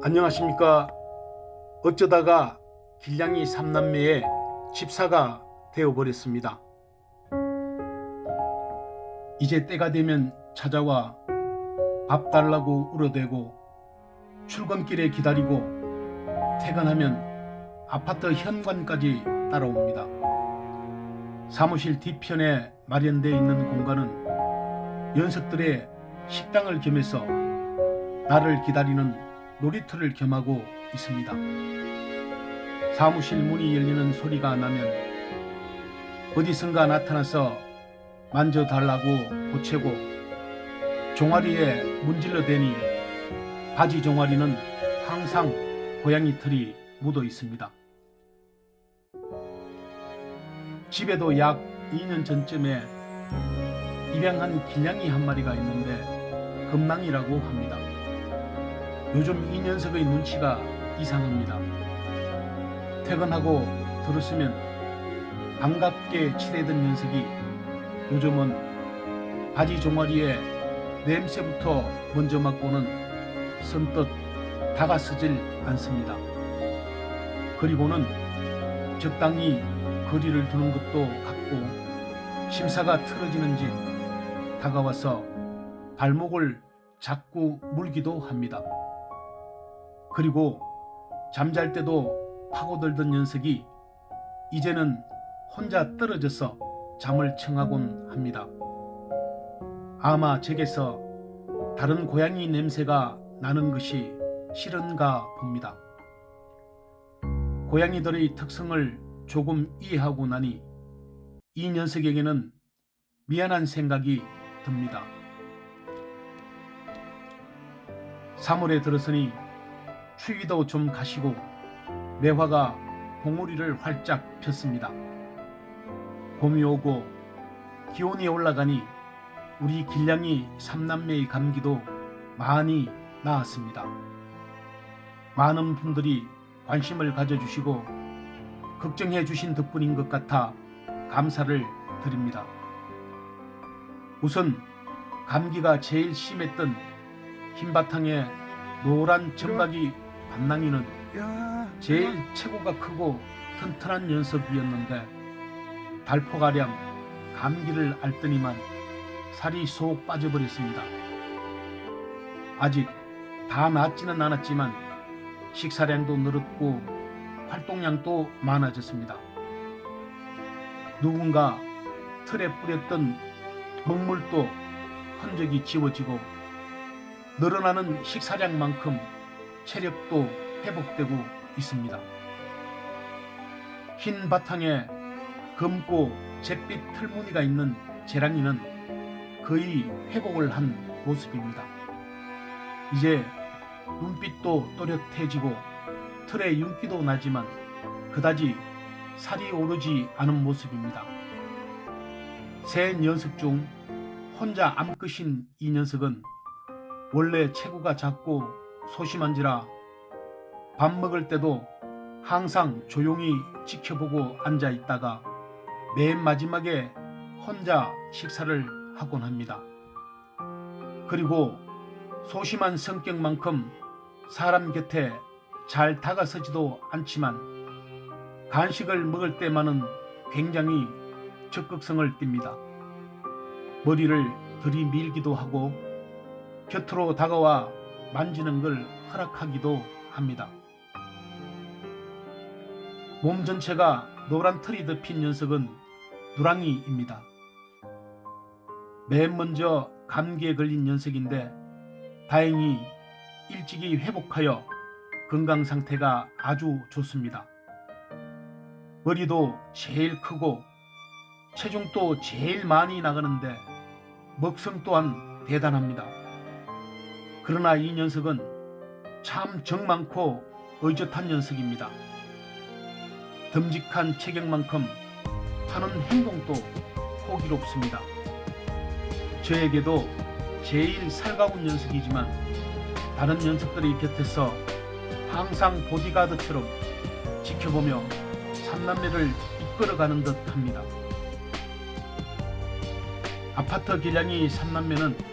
안녕하십니까. 어쩌다가 길냥이 3남매의 집사가 되어버렸습니다. 이제 때가 되면 찾아와 밥 달라고 울어대고, 출근길에 기다리고, 퇴근하면 아파트 현관까지 따라옵니다. 사무실 뒤편에 마련되어 있는 공간은 녀석들의 식당을 겸해서 나를 기다리는 놀이터를 겸하고 있습니다. 사무실 문이 열리는 소리가 나면 어디선가 나타나서 만져달라고 보채고, 종아리에 문질러 대니 바지 종아리는 항상 고양이 털이 묻어 있습니다. 집에도 약 2년 전쯤에 입양한 길냥이 한 마리가 있는데 금낭이라고 합니다. 요즘 이 녀석의 눈치가 이상합니다. 퇴근하고 들었으면 반갑게 치대던 녀석이 요즘은 바지 종아리에 냄새부터 먼저 맡고는 선뜻 다가서질 않습니다. 그리고는 적당히 거리를 두는 것도 같고, 심사가 틀어지는지 다가와서 발목을 자꾸 물기도 합니다. 그리고 잠잘 때도 파고들던 녀석이 이제는 혼자 떨어져서 잠을 청하곤 합니다. 아마 제게서 다른 고양이 냄새가 나는 것이 싫은가 봅니다. 고양이들의 특성을 조금 이해하고 나니 이 녀석에게는 미안한 생각이 듭니다. 3월에 들어서니 추위도 좀 가시고 매화가 봉우리를 활짝 폈습니다. 봄이 오고 기온이 올라가니 우리 길냥이 3남매의 감기도 많이 나았습니다. 많은 분들이 관심을 가져주시고 걱정해 주신 덕분인 것 같아 감사를 드립니다. 우선 감기가 제일 심했던 흰바탕에 노란 점박이 반낭이는 제일 체구가 크고 튼튼한 녀석이었는데 달포가량 감기를 앓더니만 살이 쏙 빠져버렸습니다. 아직 다 낫지는 않았지만 식사량도 늘었고 활동량도 많아졌습니다. 누군가 틀에 뿌렸던 먹물도 흔적이 지워지고 늘어나는 식사량만큼 체력도 회복되고 있습니다. 흰 바탕에 검고 잿빛 털무늬가 있는 재랑이는 거의 회복을 한 모습입니다. 이제 눈빛도 또렷해지고 털에 윤기도 나지만 그다지 살이 오르지 않은 모습입니다. 세 녀석 중 혼자 암컷인 이 녀석은 원래 체구가 작고 소심한지라 밥 먹을 때도 항상 조용히 지켜보고 앉아 있다가 맨 마지막에 혼자 식사를 하곤 합니다. 그리고 소심한 성격만큼 사람 곁에 잘 다가서지도 않지만 간식을 먹을 때만은 굉장히 적극성을 띱니다. 머리를 들이밀기도 하고 곁으로 다가와 만지는 걸 허락하기도 합니다. 몸 전체가 노란 털이 덮인 녀석은 누랑이입니다. 맨 먼저 감기에 걸린 녀석인데 다행히 일찍이 회복하여 건강 상태가 아주 좋습니다. 머리도 제일 크고 체중도 제일 많이 나가는데 먹성 또한 대단합니다. 그러나 이 녀석은 참 정 많고 의젓한 녀석입니다. 듬직한 체격만큼 하는 행동도 호기롭습니다. 저에게도 제일 살가운 녀석이지만 다른 녀석들의 곁에서 항상 보디가드처럼 지켜보며 3남매를 이끌어가는 듯 합니다. 아파트 길냥이 3남매는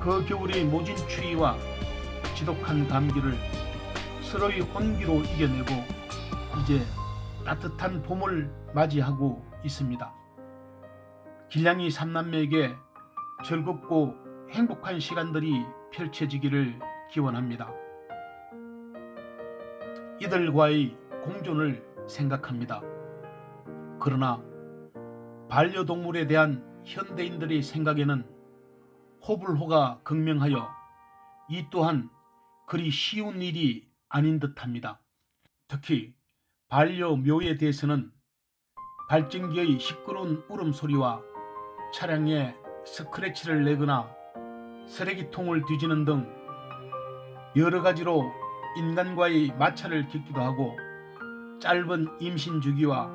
그 겨울의 모진 추위와 지독한 감기를 스스로의 온기로 이겨내고 이제 따뜻한 봄을 맞이하고 있습니다. 길냥이 3남매에게 즐겁고 행복한 시간들이 펼쳐지기를 기원합니다. 이들과의 공존을 생각합니다. 그러나 반려동물에 대한 현대인들의 생각에는 호불호가 극명하여 이 또한 그리 쉬운 일이 아닌 듯합니다. 특히 반려묘에 대해서는 발전기의 시끄러운 울음소리와 차량에 스크래치를 내거나 쓰레기통을 뒤지는 등 여러 가지로 인간과의 마찰을 겪기도 하고, 짧은 임신 주기와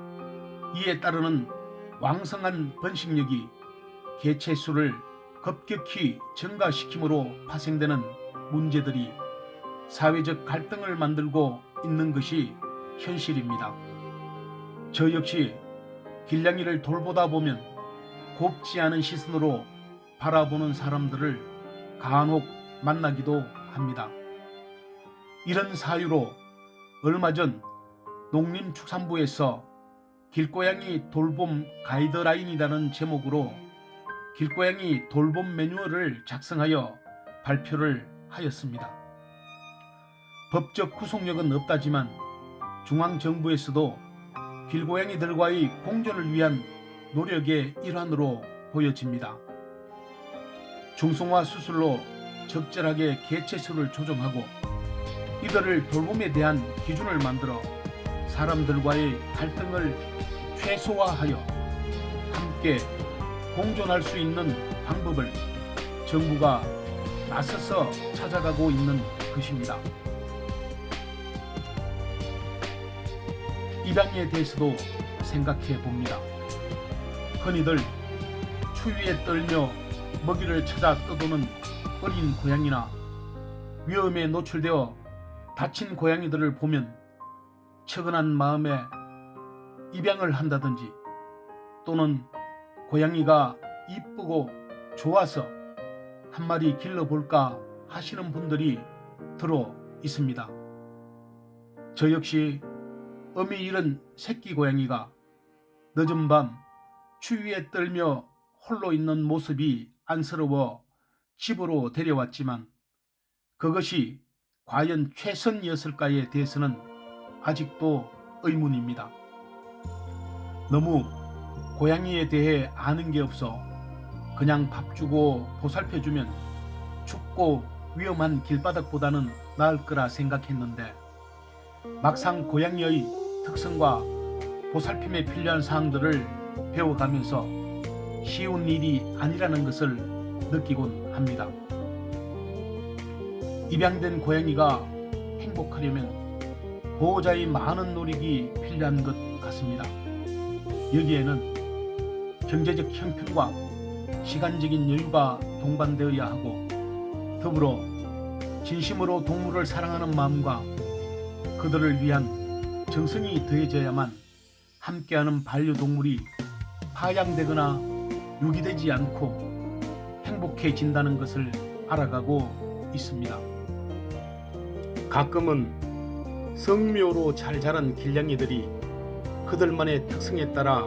이에 따르는 왕성한 번식력이 개체 수를 급격히 증가시킴으로 파생되는 문제들이 사회적 갈등을 만들고 있는 것이 현실입니다. 저 역시 길냥이를 돌보다 보면 곱지 않은 시선으로 바라보는 사람들을 간혹 만나기도 합니다. 이런 사유로 얼마 전 농림축산부에서 길고양이 돌봄 가이드라인이라는 제목으로 길고양이 돌봄 매뉴얼을 작성하여 발표를 하였습니다. 법적 구속력은 없다지만 중앙정부에서도 길고양이들과의 공존을 위한 노력의 일환으로 보여집니다. 중성화 수술로 적절하게 개체 수를 조정하고 이들을 돌봄에 대한 기준을 만들어 사람들과의 갈등을 최소화하여 함께 공존할 수 있는 방법을 정부가 나서서 찾아가고 있는 것입니다. 입양에 대해서도 생각해 봅니다. 흔히들 추위에 떨며 먹이를 찾아 떠도는 어린 고양이나 위험에 노출되어 다친 고양이들을 보면 측은한 마음에 입양을 한다든지, 또는 고양이가 이쁘고 좋아서 한 마리 길러볼까 하시는 분들이 들어 있습니다. 저 역시 어미 잃은 새끼 고양이가 늦은 밤 추위에 떨며 홀로 있는 모습이 안쓰러워 집으로 데려왔지만 그것이 과연 최선이었을까에 대해서는 아직도 의문입니다. 너무 고양이에 대해 아는 게 없어 그냥 밥 주고 보살펴주면 춥고 위험한 길바닥보다는 나을 거라 생각했는데, 막상 고양이의 특성과 보살핌에 필요한 사항들을 배워가면서 쉬운 일이 아니라는 것을 느끼곤 합니다. 입양된 고양이가 행복하려면 보호자의 많은 노력이 필요한 것 같습니다. 여기에는 경제적 형편과 시간적인 여유가 동반되어야 하고, 더불어 진심으로 동물을 사랑하는 마음과 그들을 위한 정성이 더해져야만 함께하는 반려동물이 파양되거나 유기되지 않고 행복해진다는 것을 알아가고 있습니다. 가끔은 성묘로 잘 자란 길냥이들이 그들만의 특성에 따라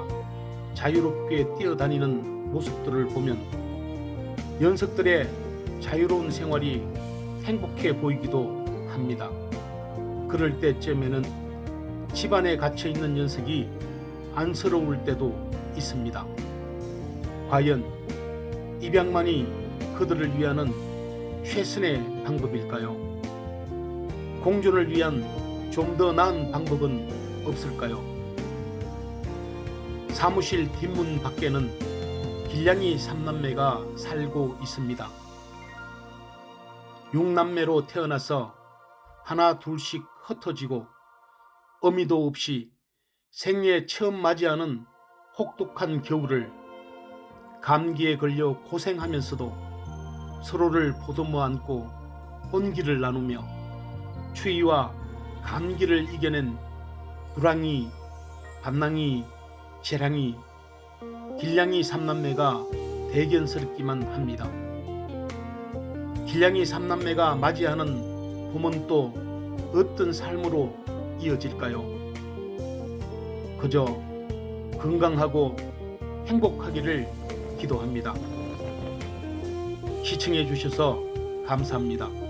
자유롭게 뛰어다니는 모습들을 보면 녀석들의 자유로운 생활이 행복해 보이기도 합니다. 그럴 때쯤에는 집안에 갇혀있는 녀석이 안쓰러울 때도 있습니다. 과연 입양만이 그들을 위하는 최선의 방법일까요? 공존을 위한 좀 더 나은 방법은 없을까요? 사무실 뒷문 밖에는 길냥이 3남매가 살고 있습니다. 6남매로 태어나서 하나 둘씩 흩어지고 어미도 없이 생애 처음 맞이하는 혹독한 겨울을 감기에 걸려 고생하면서도 서로를 보듬어 안고 온기를 나누며 추위와 감기를 이겨낸 누랑이, 밤랑이, 재랑이, 길냥이 3남매가 대견스럽기만 합니다. 길냥이 3남매가 맞이하는 봄은 또 어떤 삶으로 이어질까요? 그저 건강하고 행복하기를 기도합니다. 시청해 주셔서 감사합니다.